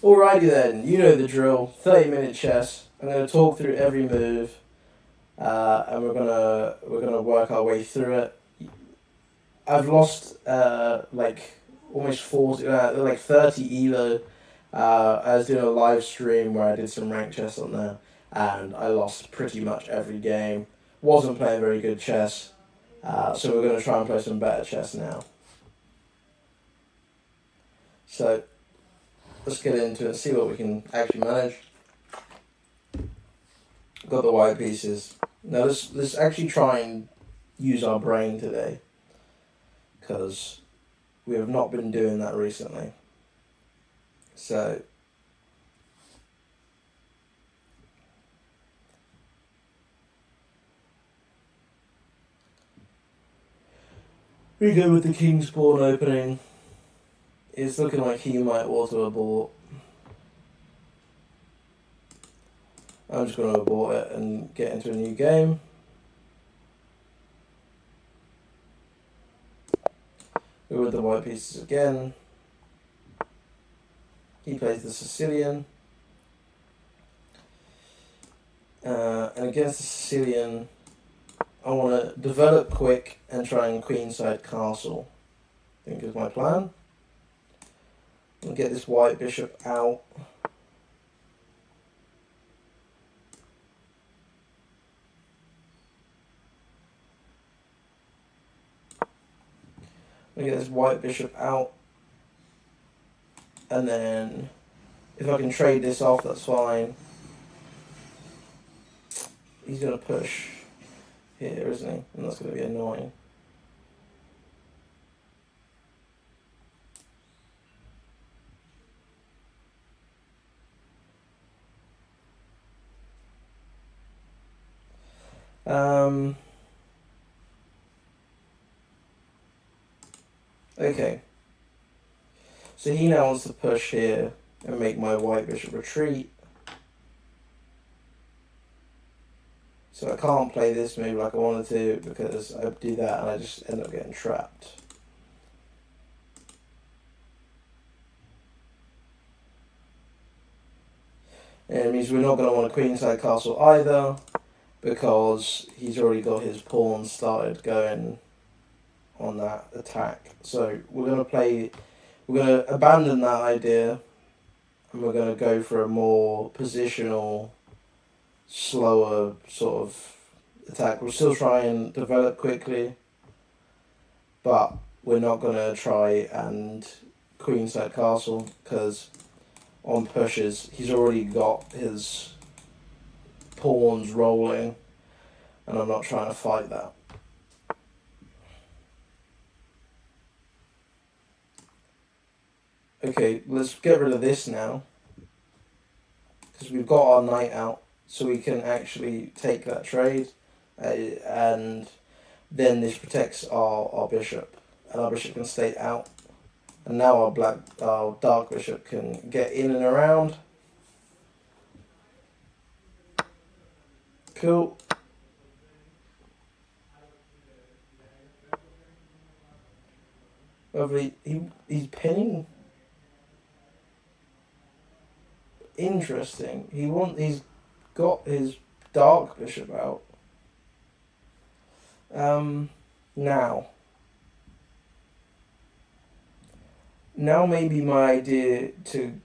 Alrighty then, you know the drill. 30-minute chess. I'm going to talk through every move, and we're gonna work our way through it. I've lost like almost 40, like 30 elo. I was doing a live stream where I did some ranked chess on there, and I lost pretty much every game. Wasn't playing very good chess, so we're going to try and play some better chess now. So let's get into it and see what we can actually manage. Got the white pieces. Now let's actually try and use our brain today, because we have not been doing that recently. So we go with the king's pawn opening. It's looking like he might auto abort. I'm just going to abort it and get into a new game. We're with the white pieces again. He plays the Sicilian. And against the Sicilian, I want to develop quick and try and queenside castle, I think is my plan. I'll get this white bishop out. I'll get this white bishop out. And then if I can trade this off, that's fine. He's going to push here, isn't he? And that's going to be annoying. Okay. So he now wants to push here and make my white bishop retreat. So I can't play this move like I wanted to, because I do that and I just end up getting trapped. And it means we're not going to want a queenside castle either, because he's already got his pawns started going on that attack. So we're going to abandon that idea, and we're going to go for a more positional, slower sort of attack. We'll still try and develop quickly, but we're not going to try and queenside castle, because on pushes he's already got his pawns rolling, and I'm not trying to fight that. Okay, let's get rid of this now, because we've got our knight out, so we can actually take that trade, and then this protects our bishop, and our bishop can stay out, and now our dark bishop can get in and around. Cool. Lovely. He's pinning. Interesting. He's got his dark bishop out. Now maybe my idea to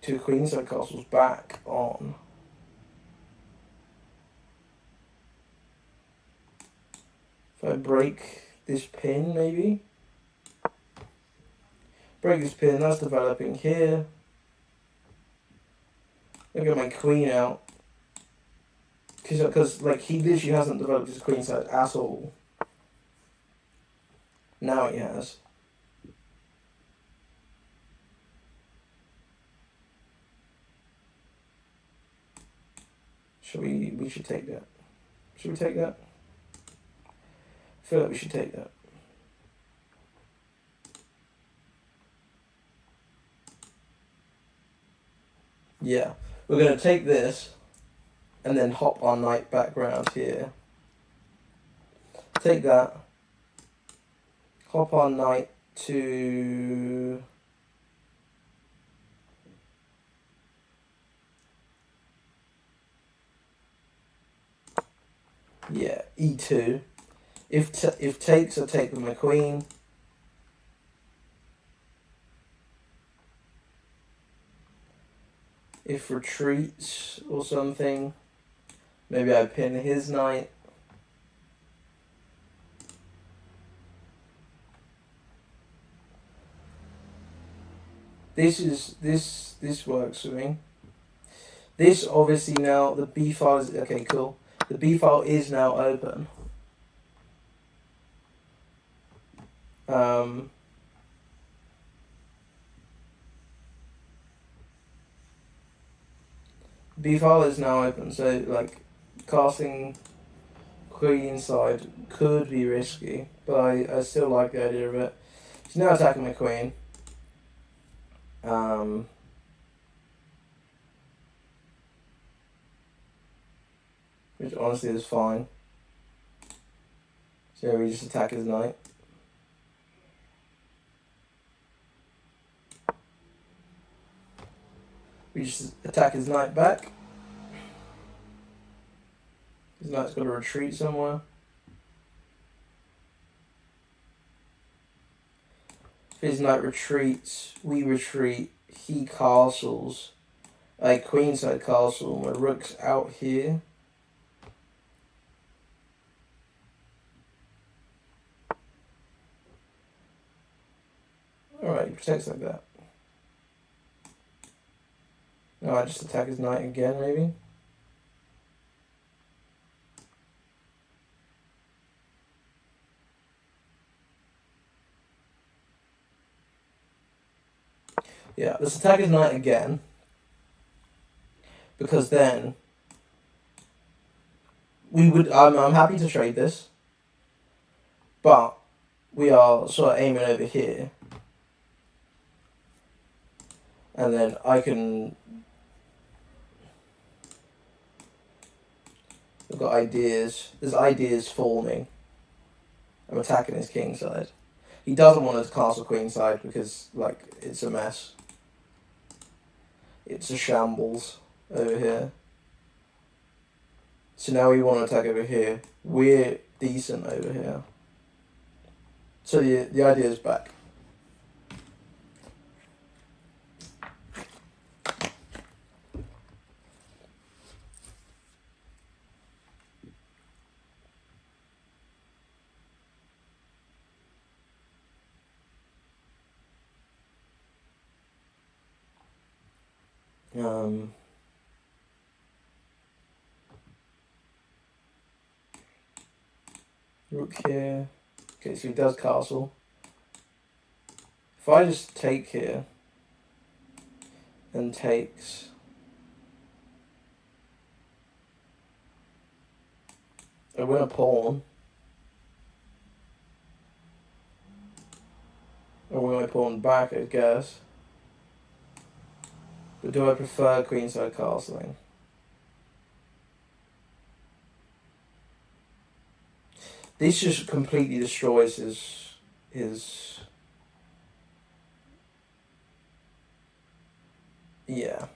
queenside castle's back on. If I break this pin, maybe. Break this pin, that's developing here. I get my queen out. Because like, he literally hasn't developed his queenside at all. Now he has. We should take that. Should we take that? I feel like we should take that. Yeah. We're going to take this and then hop our knight back round here. Take that. Hop our knight to Yeah, e2. If takes, I take with my queen. If retreats or something, maybe I pin his knight. This works for me. This obviously now the b file is okay. Cool. The b file is now open. B file is now open, so like casting queen side could be risky, but I still like the idea of it. She's now attacking my queen. Which honestly is fine. So we just attack his knight. We just attack his knight back. His knight's got to retreat somewhere. If his knight retreats, we retreat. He castles. A queenside castle. My rook's out here. Alright, he protects like that. No, I just attack his knight again, maybe. Yeah, let's attack his knight again. Because then we would. I'm happy to trade this, but we are sort of aiming over here, and then I can. I've got ideas. There's ideas forming. I'm attacking his king side. He doesn't want his castle queen side because like it's a mess. It's a shambles over here. So now we want to attack over here. We're decent over here. So the idea is back. Rook here. Okay, so he does castle. If I just take here and takes, I win a pawn. I win my pawn back, I guess. But do I prefer queenside castling? This just completely destroys his. Yeah,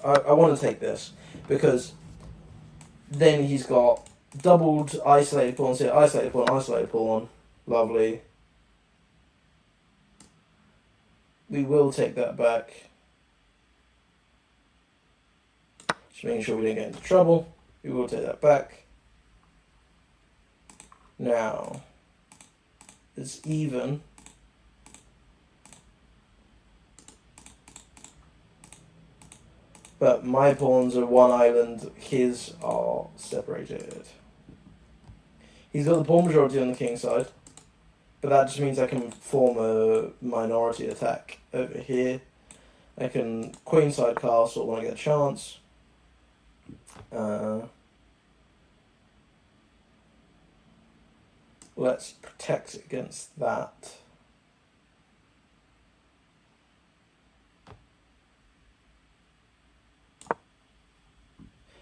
I want to take this because then he's got doubled isolated pawns here, isolated pawn, lovely. We will take that back. Just making sure we didn't get into trouble. We will take that back. Now, it's even. But my pawns are one island, his are separated. He's got the pawn majority on the king side, but that just means I can form a minority attack over here. I can queenside castle when I get a chance. Let's protect against that.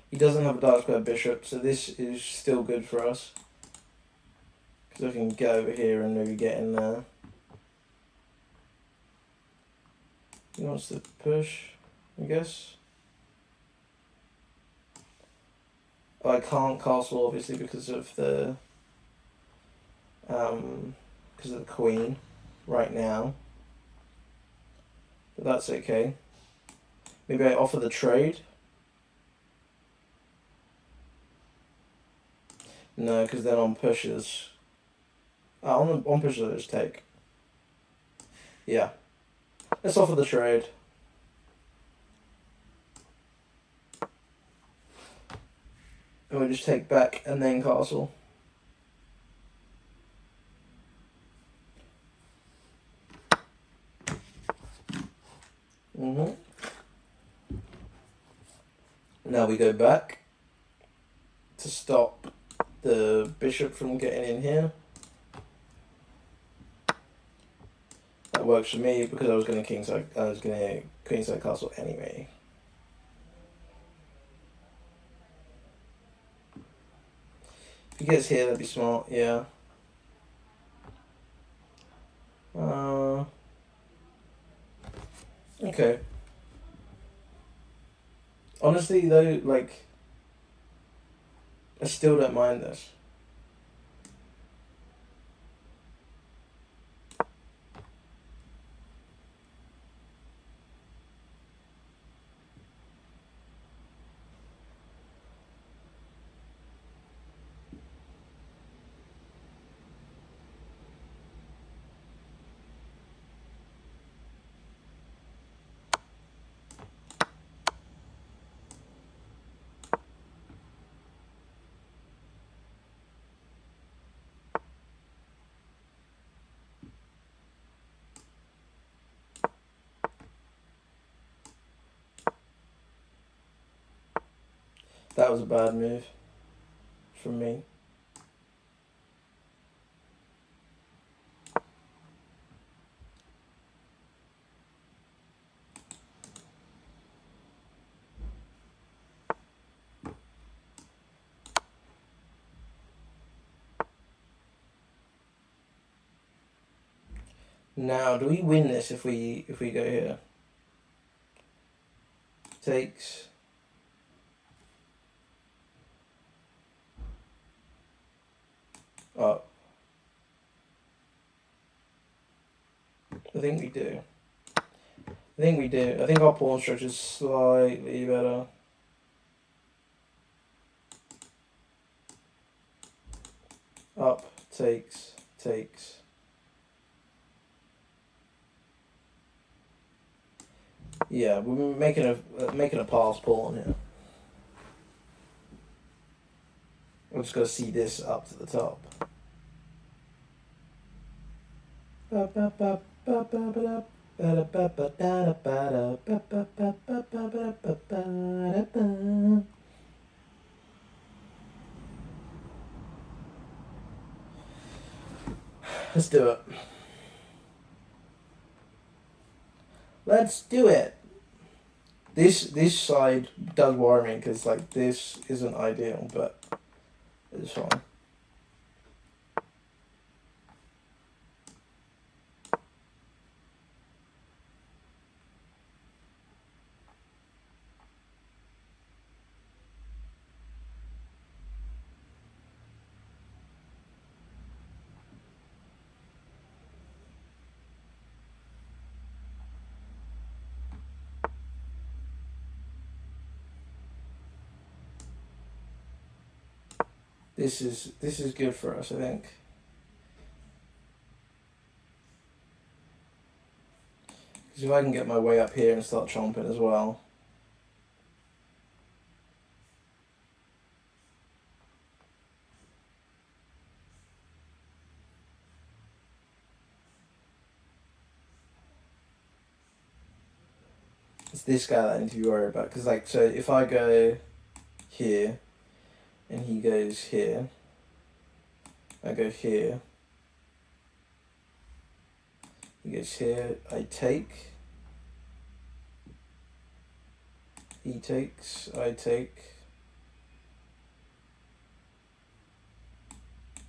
He doesn't have a dark square bishop, so this is still good for us. Because I can go over here and maybe get in there. He wants to push, I guess. I can't castle obviously because of the queen right now, but that's okay. Maybe I offer the trade. No, because then on pushes. On pushes I just take. Yeah. Let's offer the trade. And we just take back and then castle. Now we go back to stop the bishop from getting in here. That works for me because I was going to queenside castle anyway. If he gets here, that'd be smart. Yeah. Okay. Honestly, though, like, I still don't mind this. That was a bad move from me. Now, do we win this if we go here? Takes. Up. I think we do. I think our pawn structure is slightly better. Up, takes. Yeah, we're making a pass pawn here. I'm just gonna see this up to the top. Let's do it. Let's do it. This side does worry me because like this isn't ideal, but it's fine. This is good for us, I think. Because if I can get my way up here and start chomping as well. It's this guy that I need to be worried about. Because like, so if I go here and he goes here, I go here, he goes here, I take, he takes, I take,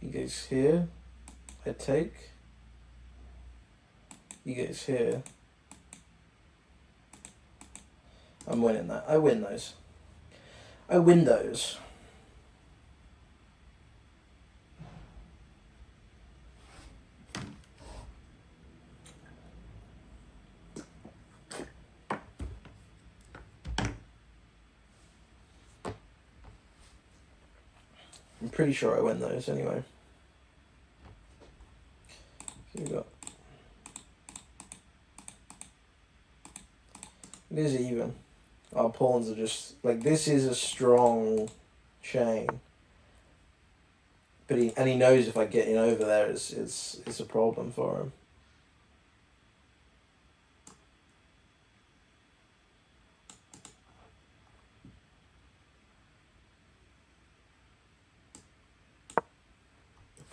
he goes here, I take, he goes here. I'm winning that. I win those. I'm pretty sure I win those anyway. So we got. It is even. Our pawns are just like, this is a strong chain. But he knows if I get in over there, it's a problem for him.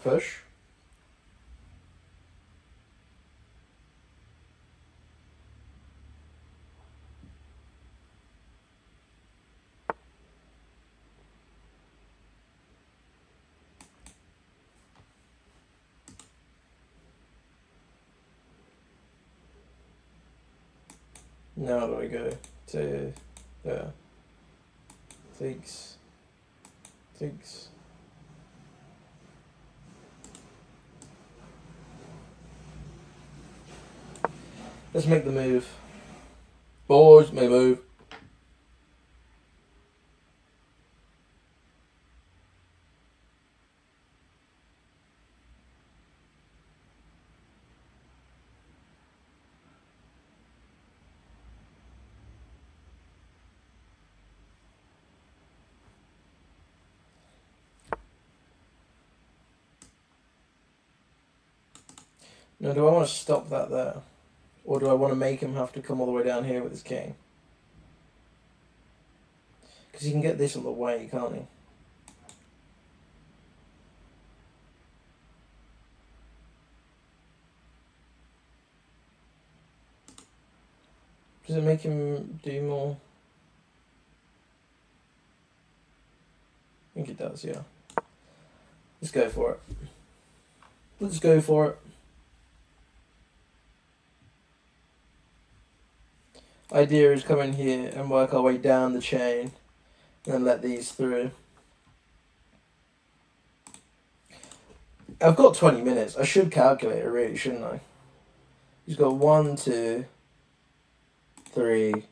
Push. Now do I go to there? Takes. Let's make the move. Boys, make a move. Now, do I want to stop that there? Or do I want to make him have to come all the way down here with his king? Because he can get this on the way, can't he? Does it make him do more? I think it does, yeah. Let's go for it. Let's go for it. Idea is come in here and work our way down the chain and then let these through. I've got 20 minutes. I should calculate it really, shouldn't I? He's got 1, 2, 3.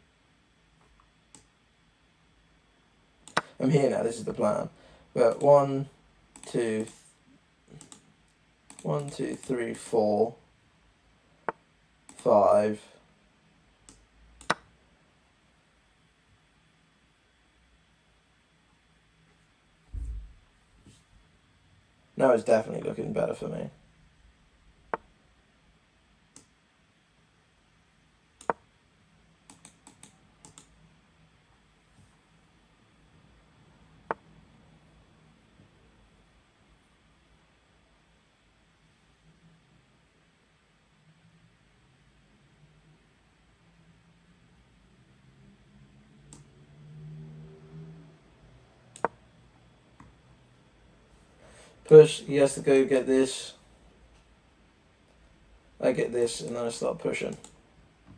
I'm here now, this is the plan. But 1, 2, 3, 4, 5. Now it's definitely looking better for me. Push, he has to go get this. I get this and then I start pushing.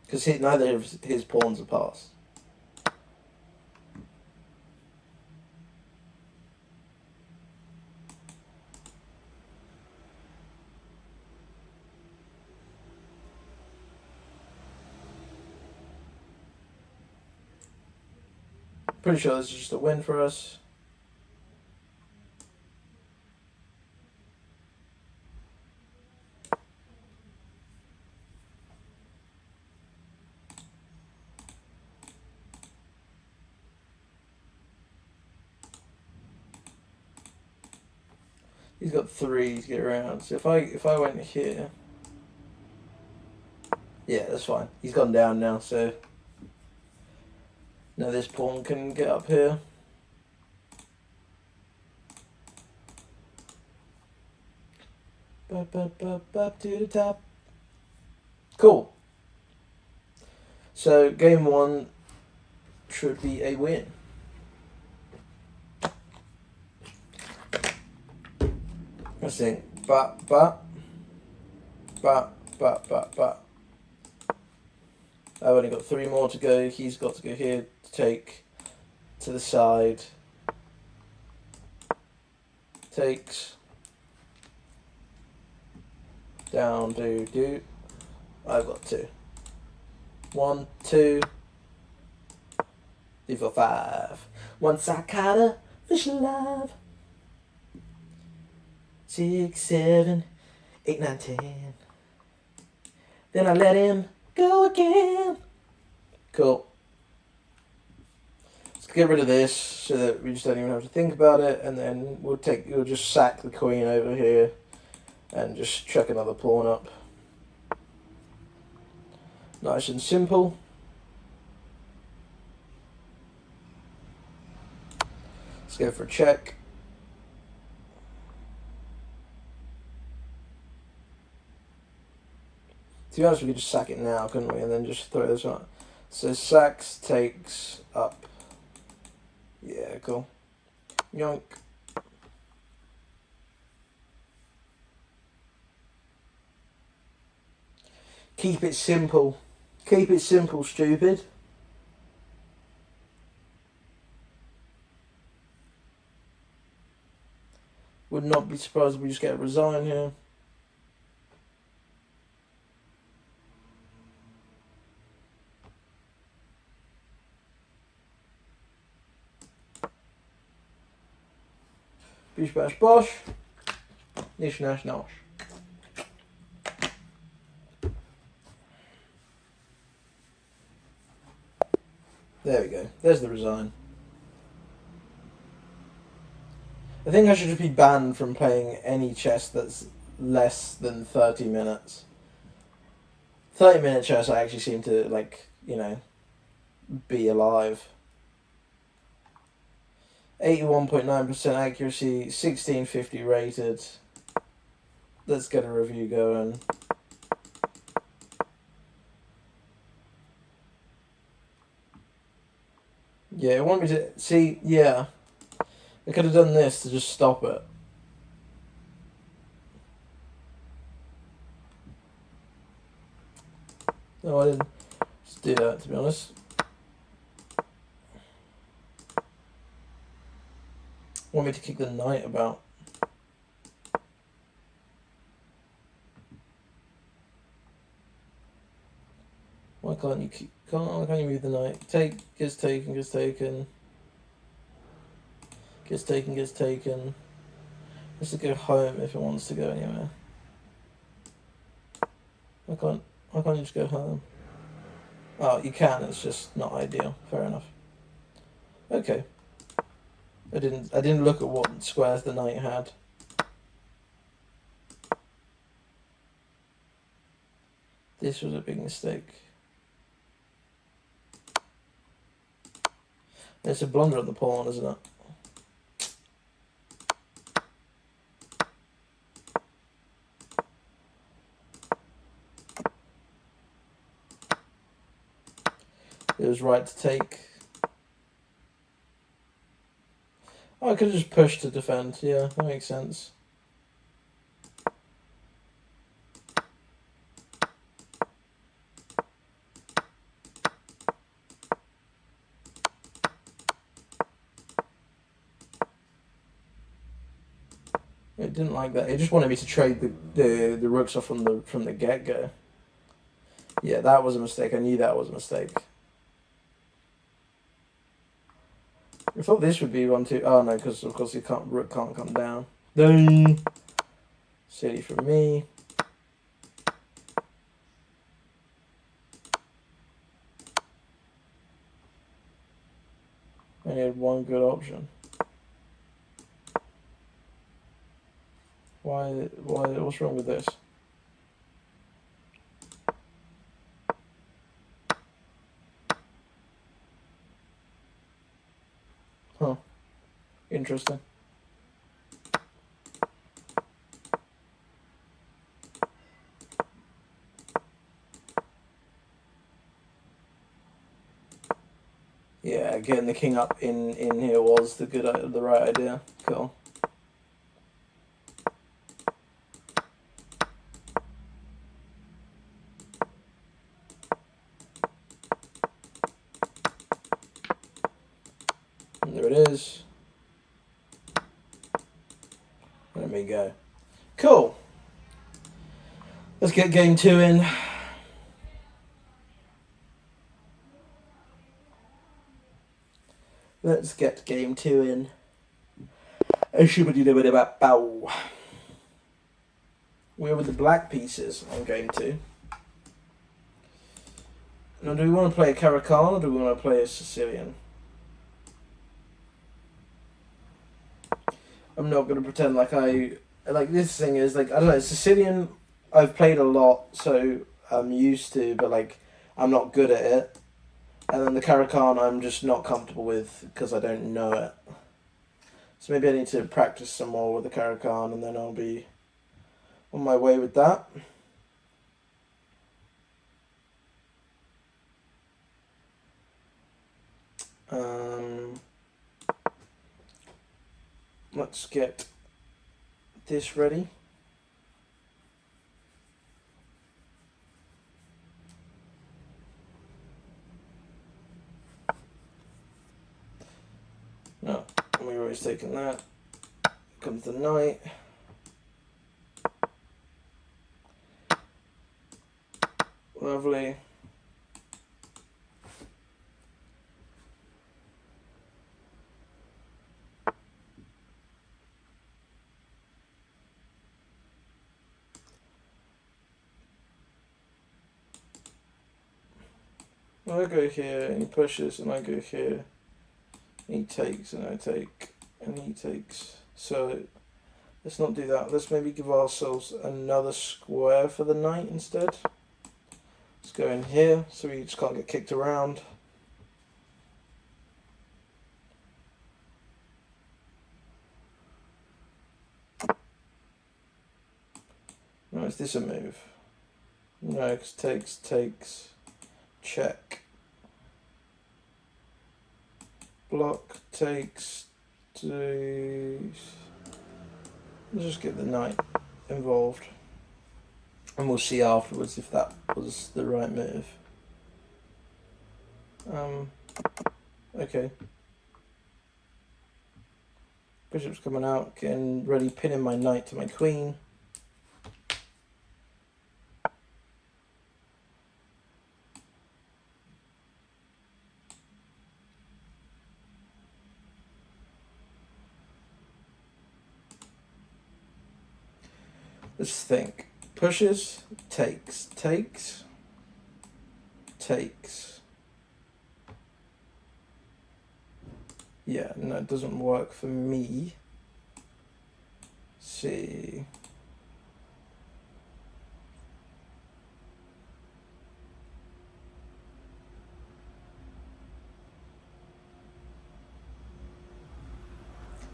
Because neither of his pawns are passed. Pretty sure this is just a win for us. He's got 3 to get around. So if I went here, yeah, that's fine. He's gone down now, so now this pawn can get up here. Up to the top. Cool. So game 1 should be a win. Let's think. I've only got 3 more to go. He's got to go here to take to the side. Takes. Down, do. I've got 2. 1, 2, 3, 4, 5. Once I caught a fish alive. 6, 7, 8, 9, 10. Then I let him go again. Cool. Let's get rid of this so that we just don't even have to think about it, and then we'll just sack the queen over here and just chuck another pawn up. Nice and simple. Let's go for a check. To be honest, we could just sack it now, couldn't we? And then just throw this on. So sacks, takes, up. Yeah, cool. Yonk. Keep it simple. Keep it simple, stupid. Would not be surprised if we just get a resign here. Bish bash bosh. Nish nash nosh. There we go. There's the resign. I think I should just be banned from playing any chess that's less than 30 minutes. 30-minute chess I actually seem to, like, you know, be alive. 81.9% accuracy, 1650 rated. Let's get a review going. Yeah, it wanted me to see. Yeah, I could have done this to just stop it. No, I didn't just do that, to be honest. Want me to kick the knight about? Why can't you keep? Why can't you move the knight? Take, gets taken, gets taken. Gets taken, gets taken. Has to go home if it wants to go anywhere. Why can't you just go home? Oh, you can. It's just not ideal. Fair enough. Okay. I didn't look at what squares the knight had. This was a big mistake. It's a blunder at the pawn, isn't it? It was right to take. Oh, I could have just pushed to defend. Yeah, that makes sense. It didn't like that. It just wanted me to trade the rooks off from the get go. Yeah, that was a mistake. I knew that was a mistake. I thought this would be one too. Oh no, because of course rook can't come down. Dang. Silly from me. I only had one good option. Why? What's wrong with this? Huh. Interesting. Yeah, getting the king up in here was the right idea. Cool. And there it is. Let me go. Cool. Let's get game 2 in. Let's get game 2 in. We're with the black pieces on game 2. Now, do we want to play a Caracal or do we want to play a Sicilian? I'm not going to pretend like this thing is, like, I don't know, Sicilian I've played a lot, so I'm used to, but, like, I'm not good at it. And then the Caracal I'm just not comfortable with because I don't know it. So maybe I need to practice some more with the Caracal and then I'll be on my way with that. Let's get this ready. No, we're always taking that. Comes the knight. Lovely. I go here and he pushes and I go here. He takes and I take and he takes. So let's not do that. Let's maybe give ourselves another square for the knight instead. Let's go in here so we just can't get kicked around. No, is this a move? No, because takes, check. Block, takes, let's just get the knight involved. And we'll see afterwards if that was the right move. Okay. Bishop's coming out, getting ready, pinning my knight to my queen. Let's think. Pushes, takes. Yeah, no, it doesn't work for me. Let's see.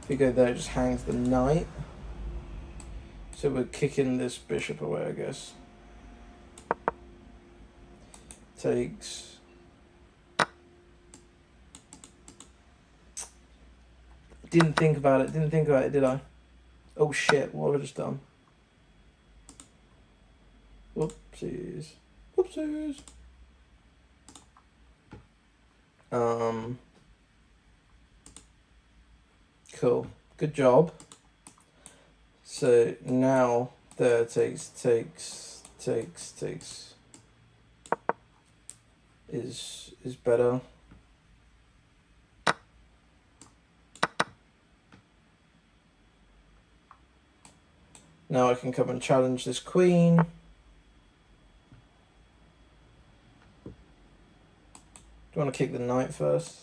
If we go there, it just hangs the knight. So we're kicking this bishop away, I guess. Takes. Didn't think about it, did I? Oh shit, what have I just done? Whoopsies. Cool. Good job. So now there takes is better. Now I can come and challenge this queen. Do you want to kick the knight first?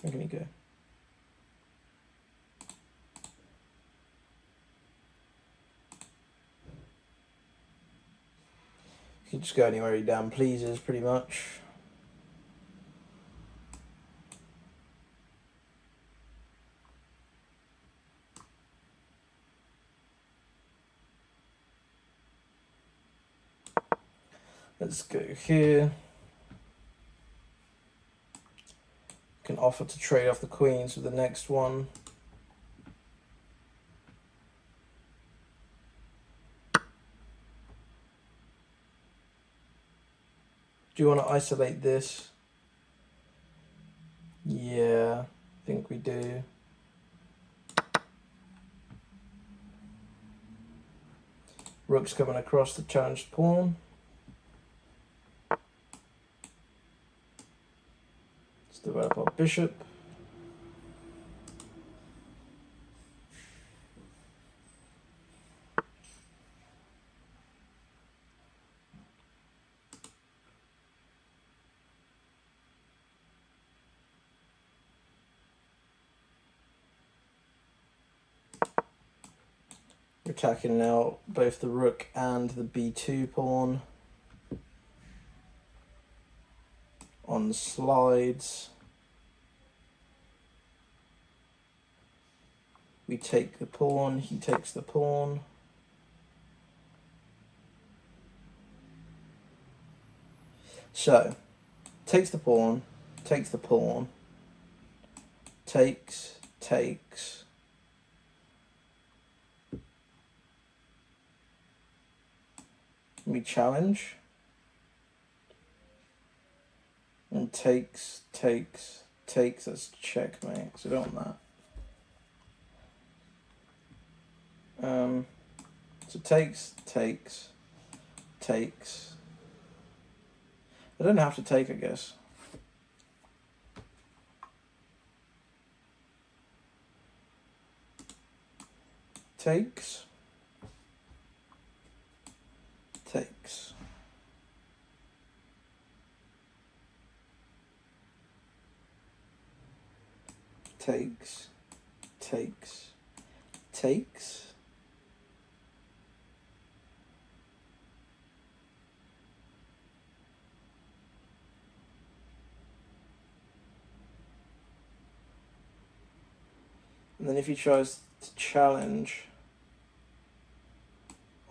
Where can you go? You can just go anywhere he damn pleases, pretty much. Let's go here. Can offer to trade off the queens with the next one. Do you want to isolate this? Yeah, I think we do. Rook's coming across the challenged pawn. Let's develop our bishop. attacking now both the rook and the b2 pawn. On the slides. We take the pawn, he takes the pawn. So, takes the pawn, takes, we challenge. And takes, that's checkmate, so we don't want that. So takes. I don't have to take, I guess. Takes. Takes. And then if he tries to challenge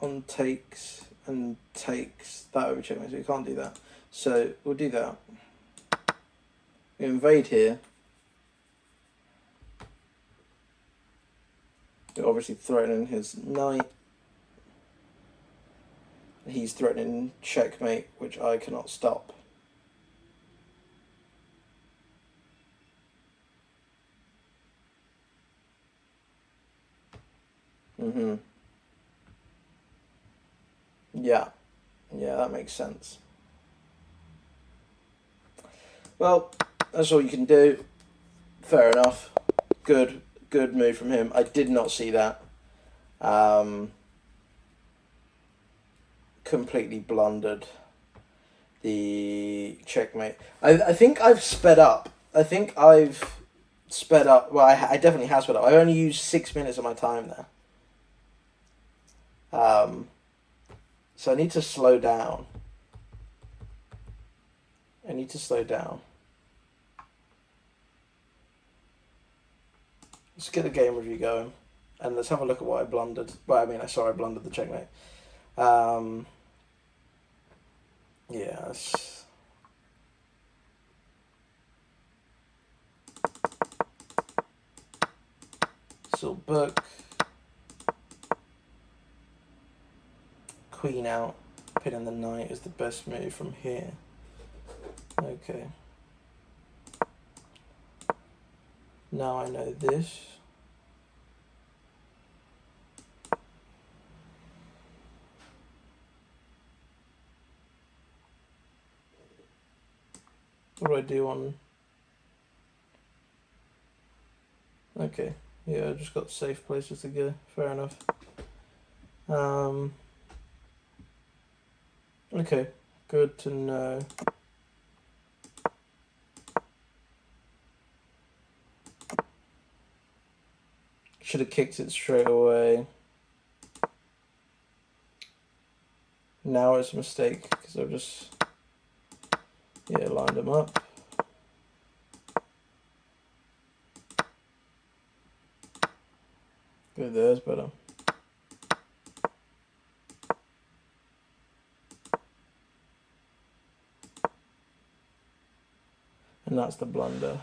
on takes and takes, that would be checkmate, so we can't do that. So we'll do that. We invade here. We're obviously threatening his knight. He's threatening checkmate, which I cannot stop. Yeah, that makes sense. Well, that's all you can do. Fair enough. Good move from him. I did not see that. Completely blundered the checkmate. I think I've sped up. Well, I definitely have sped up. I only used 6 minutes of my time there. So I need to slow down. Let's get the game review going, and let's have a look at what I blundered. Well, I mean, I blundered the checkmate. Yes. So book. Queen out, pinning the knight is the best move from here. Okay. Now I know this. What do I do on... Okay, yeah, I just got safe places to go. Fair enough. Okay, good to know. Should have kicked it straight away. Now it's a mistake because I've just lined them up. Good, there's better. And that's the blunder.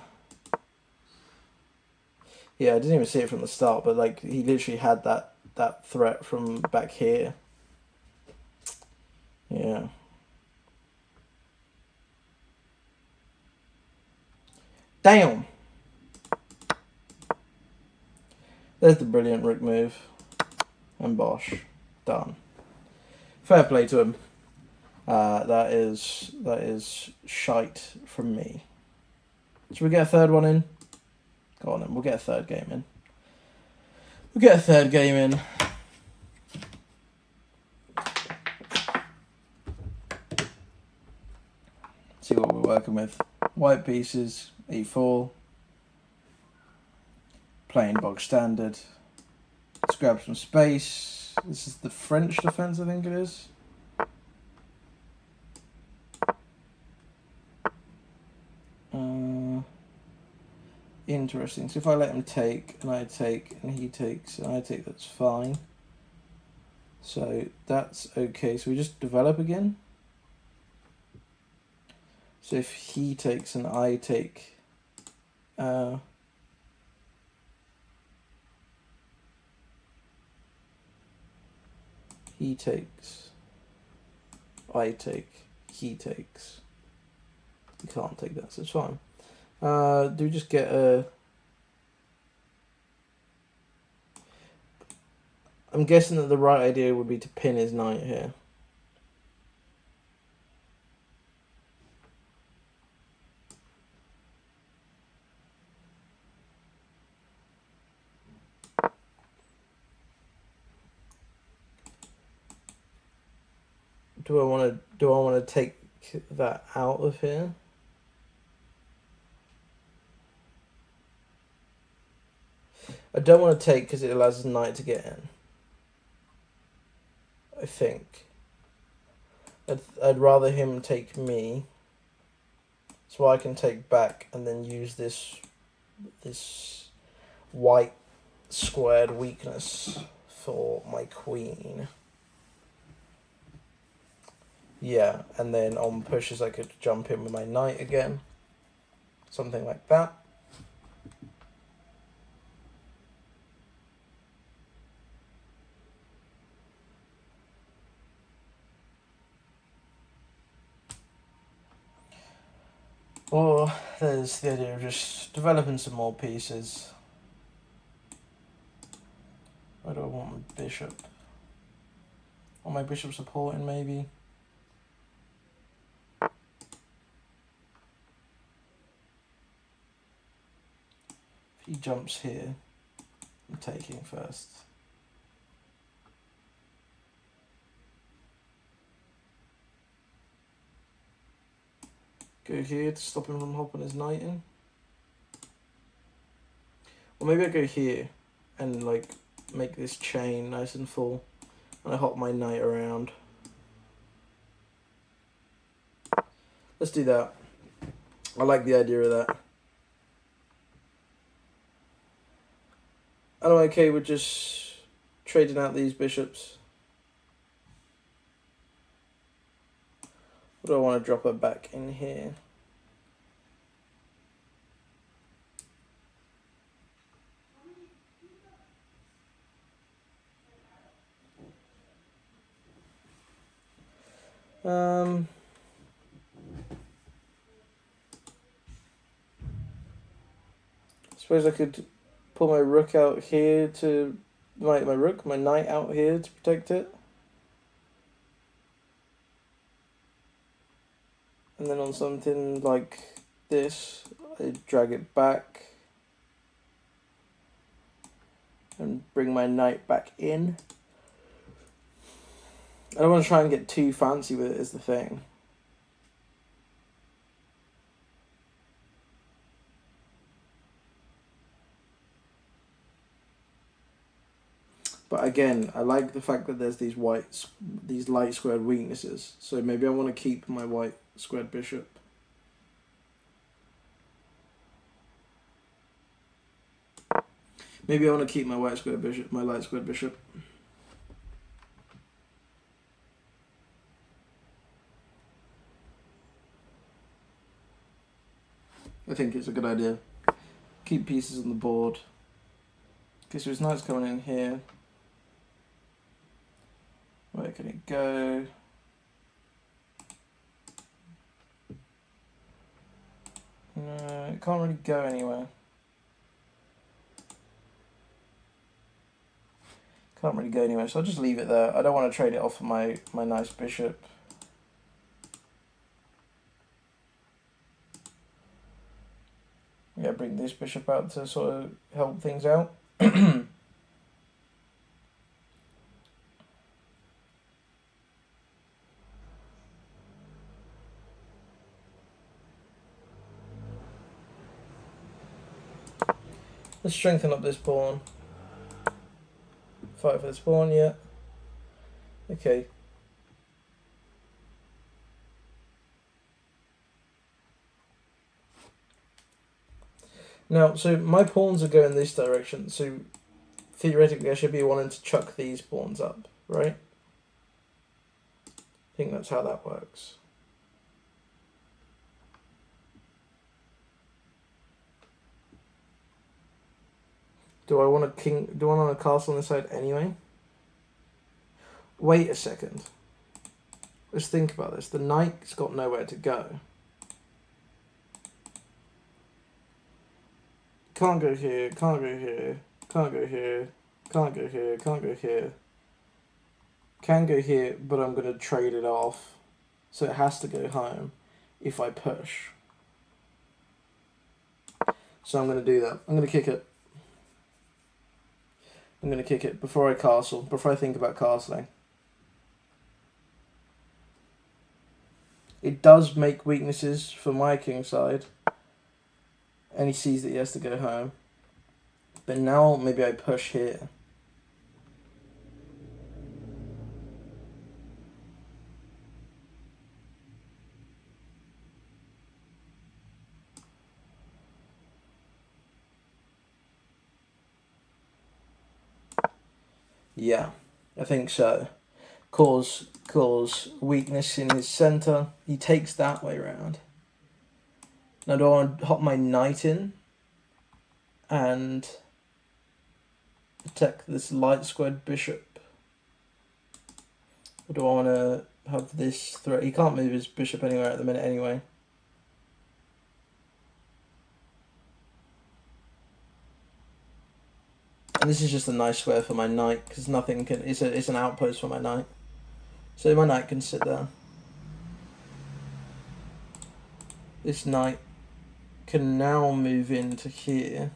Yeah, I didn't even see it from the start, but like he literally had that threat from back here. Yeah. Damn. There's the brilliant rook move. And bosh. Done. Fair play to him. That is shite from me. Should we get a third one in? Go on then, we'll get a third game in. See what we're working with. White pieces, e4. Playing bog standard. Let's grab some space. This is the French defense, I think it is. Interesting. So if I let him take, and I take, and he takes, and I take, that's fine. So that's okay. So we just develop again. So if he takes and I take, he takes, I take, he takes. You can't take that, so it's fine. Do we just get a... I'm guessing that the right idea would be to pin his knight here. Do I want to take that out of here? I don't want to take because it allows his knight to get in. I think. I'd rather him take me, so I can take back and then use this white squared weakness for my queen. Yeah, and then on pushes I could jump in with my knight again. Something like that. Or there's the idea of just developing some more pieces. Where do I want my bishop? Or my bishop supporting maybe? If he jumps here, I'm taking first. Go here to stop him from hopping his knight in. Or maybe I go here and like make this chain nice and full, and I hop my knight around. Let's do that. I like the idea of that. And I'm okay with just trading out these bishops. Or do I want to drop her back in here? Suppose I could pull my rook out here to my knight out here to protect it. And then on something like this, I drag it back and bring my knight back in. I don't want to try and get too fancy with it is the thing. But again, I like the fact that there's these light squared weaknesses. So maybe I want to keep my white squared bishop. Maybe I want to keep my white squared bishop, my light squared bishop. I think it's a good idea. Keep pieces on the board. Okay, so his knight's coming in here. Where can it go? No, it can't really go anywhere. Can't really go anywhere, so I'll just leave it there. I don't want to trade it off for my nice bishop. Yeah, bring this bishop out to sort of help things out. Let's strengthen up this pawn. Fight for this pawn, yeah. Okay. Now, so my pawns are going this direction, so theoretically I should be wanting to chuck these pawns up, right? I think that's how that works. Do I want a king? Do I want a castle on this side anyway? Wait a second. Let's think about this. The knight's got nowhere to go. Can't go here, can't go here, can't go here, can't go here, can't go here. Can go here, but I'm going to trade it off. So it has to go home if I push. So I'm going to do that. I'm going to kick it. I'm going to kick it before I castle, before I think about castling. It does make weaknesses for my king side. And he sees that he has to go home. But now maybe I push here. Yeah, I think so. Cause weakness in his centre. He takes that way round. Now do I want to hop my knight in and attack this light squared bishop? Or do I want to have this threat? He can't move his bishop anywhere at the minute anyway. And this is just a nice square for my knight because nothing can. It's an outpost for my knight, so my knight can sit there. This knight can now move into here.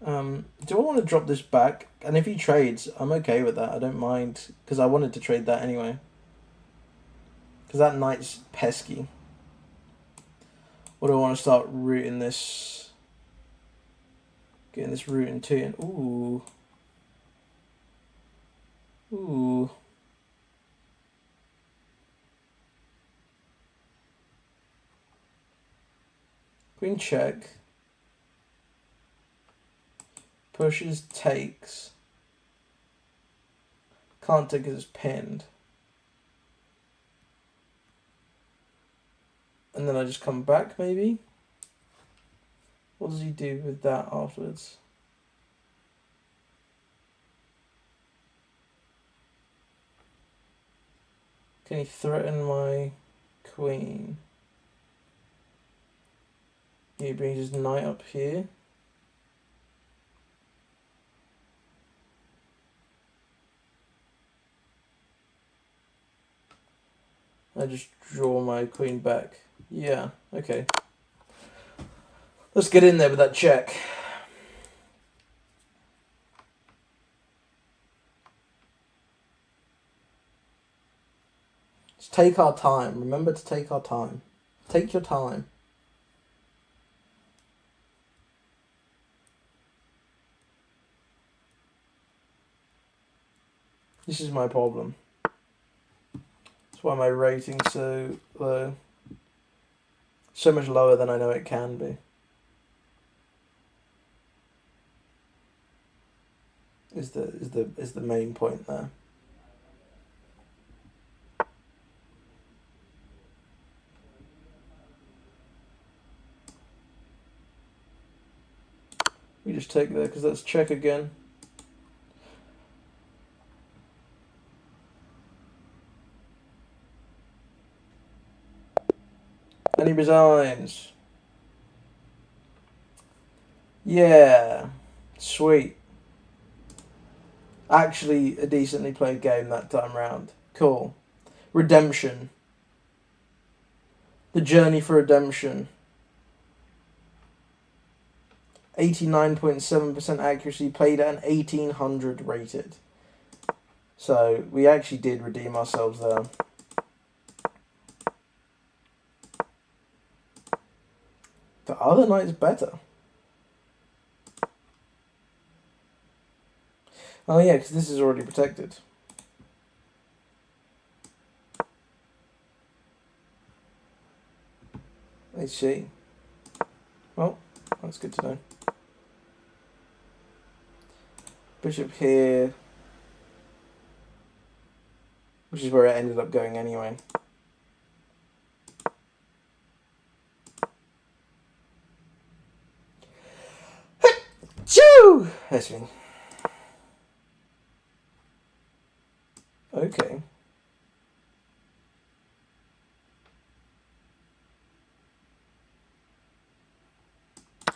Do I want to drop this back? And if he trades, I'm okay with that. I don't mind because I wanted to trade that anyway. Because that knight's pesky. Or do I want to start rooting this? Getting this root in two and ooh. Ooh. Queen check. Pushes, takes. Can't take it as pinned. And then I just come back, maybe? What does he do with that afterwards? Can he threaten my queen? He brings his knight up here. I just draw my queen back. Yeah, okay. Let's get in there with that check. Let's take our time. Remember to take our time. Take your time. This is my problem. That's why my rating's so low. So much lower than I know it can be. Is the main point there. We just take that because that's check again. And he resigns. Yeah. Sweet. Actually, a decently played game that time round. Cool. Redemption. The journey for redemption. 89.7% accuracy, played at an 1800 rated. So we actually did redeem ourselves there. The other knight's better. Oh yeah, because this is already protected. I see. Well, that's good to know. Bishop here, which is where it ended up going anyway. Choo! That's me. Okay.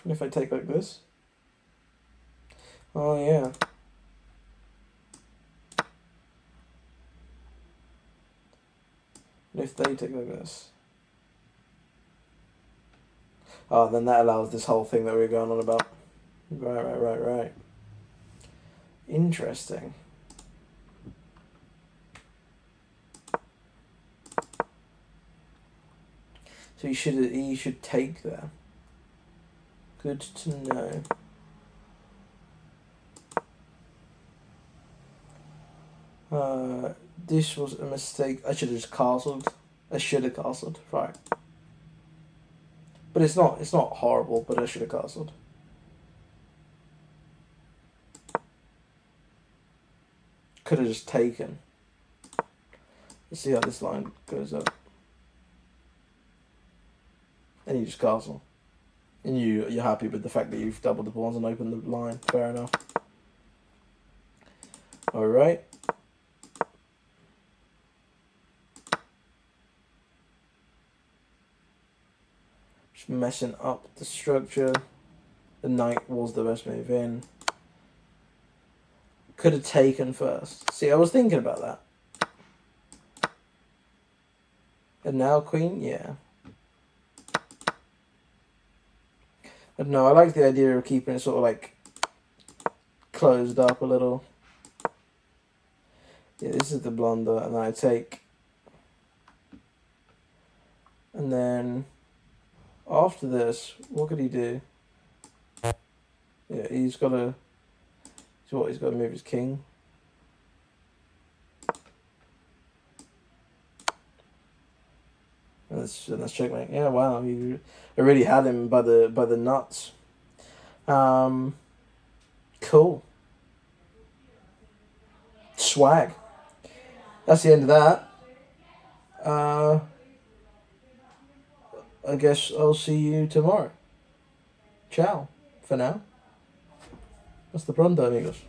And if I take like this? Oh yeah. And if they take like this? Oh, then that allows this whole thing that we were going on about. Right. Interesting. So you should take there. Good to know. This was a mistake. I should have just castled. I should have castled. Right. But it's not horrible, but I should have castled. Could have just taken. Let's see how this line goes up. And you just castle. And you're happy with the fact that you've doubled the pawns and opened the line. Fair enough. Alright. Just messing up the structure. The knight was the best move in. Could have taken first. See, I was thinking about that. And now queen? Yeah. I don't know, I like the idea of keeping it sort of like closed up a little. Yeah, this is the blunder, and then I take. And then after this, what could he do? Yeah, he's got to. So what? He's got to move his king. And that's checkmate. Yeah, wow, I really had him by the nuts. Cool. Swag. That's the end of that. I guess I'll see you tomorrow. Ciao. For now. Hasta pronto, amigos.